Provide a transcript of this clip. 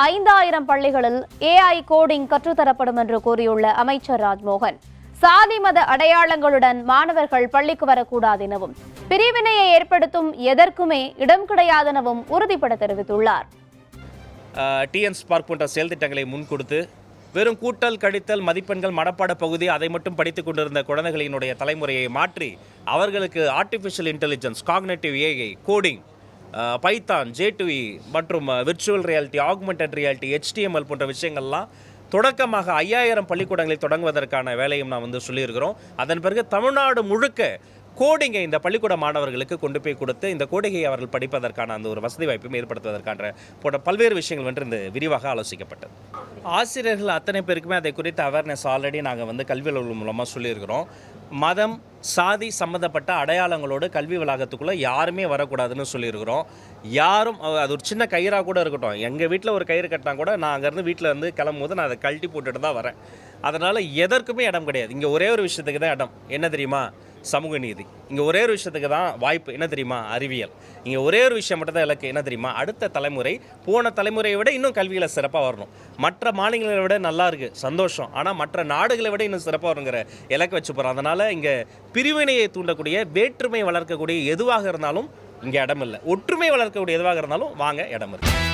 5000 பள்ளிகளில் AI coding கற்றுத்தரப்படும் என்று கூறியுள்ள அமைச்சர் ராஜ்மோகன், சாதி மத அடையாளங்களுடன் மாணவர்கள் பள்ளிக்கு வரக்கூடாது எனவும், பிரிவினையை ஏற்படுத்தும் எதற்குமே இடம் கிடையாது எனவும் உறுதிபட தெரிவித்துள்ளார். டிஎன் ஸ்பார்க் போன்ற செயல் திட்டங்களை முன்கொடுத்து வெறும் கூட்டல் கழித்தல் மதிப்பெண்கள் மனப்பாட பகுதி அதை மட்டும் படித்துக் கொண்டிருந்த குழந்தைகளினுடைய தலைமுறையை மாற்றி அவர்களுக்கு artificial intelligence, cognitive AI, coding, Python, J2E மற்றும் virtual reality, augmented reality, HTML போன்ற விஷயங்கள்லாம் தொடக்கமாக 5000 பள்ளிக்கூடங்களை தொடங்குவதற்கான வேலையும் நான் சொல்லியிருக்கிறோம். அதன் பிறகு தமிழ்நாடு முழுக்க கோடிங்கை இந்த பள்ளிக்கூட மாணவர்களுக்கு கொண்டு போய் கொடுத்து இந்த கோடிங்கை அவர்கள் படிப்பதற்கான அந்த ஒரு வசதி வாய்ப்பும் ஏற்படுத்துவதற்கான போன்ற பல்வேறு விஷயங்கள் இந்த விரிவாக ஆலோசிக்கப்பட்டது. ஆசிரியர்கள் அத்தனை பேருக்குமே அதை குறித்த அவேர்னஸ் ஆல்ரெடி நாங்கள் கல்வி அலுவலகம் மூலமாக சொல்லியிருக்கிறோம். மதம், சாதி சம்மந்தப்பட்ட அடையாளங்களோடு கல்வி வளாகத்துக்குள்ளே யாருமே வரக்கூடாதுன்னு சொல்லியிருக்கிறோம். யாரும் அது ஒரு சின்ன கயிறாக கூட இருக்கட்டும், எங்கள் வீட்டில் ஒரு கயிறு கட்டினா கூட நான் அங்கேருந்து வீட்டில் கிளம்பும்போது நான் அதை கழட்டி போட்டுட்டு தான் வரேன். அதனால் எதற்குமே இடம் கிடையாது. இங்கே ஒரே ஒரு விஷயத்துக்கு தான் இடம், என்ன தெரியுமா? சமூக நீதி. இங்கே ஒரே ஒரு விஷயத்துக்கு தான் வாய்ப்பு, என்ன தெரியுமா? அறிவியல். இங்கே ஒரே ஒரு விஷயம் மட்டும் தான் இலக்கு, என்ன தெரியுமா? அடுத்த தலைமுறை போன தலைமுறையை விட இன்னும் கல்வியில் சிறப்பாக வரணும். மற்ற மாநிலங்களை விட நல்லா இருக்குது, சந்தோஷம். ஆனால் மற்ற நாடுகளை விட இன்னும் சிறப்பாக வரணுங்கிற இலக்கு வச்சு போகிறோம். அதனால் இங்கே பிரிவினையை தூண்டக்கூடிய, வேற்றுமை வளர்க்கக்கூடிய எதுவாக இருந்தாலும் இங்கே இடம் இல்லை. ஒற்றுமை வளர்க்கக்கூடிய எதுவாக இருந்தாலும் வாங்க, இடம் இருக்குது.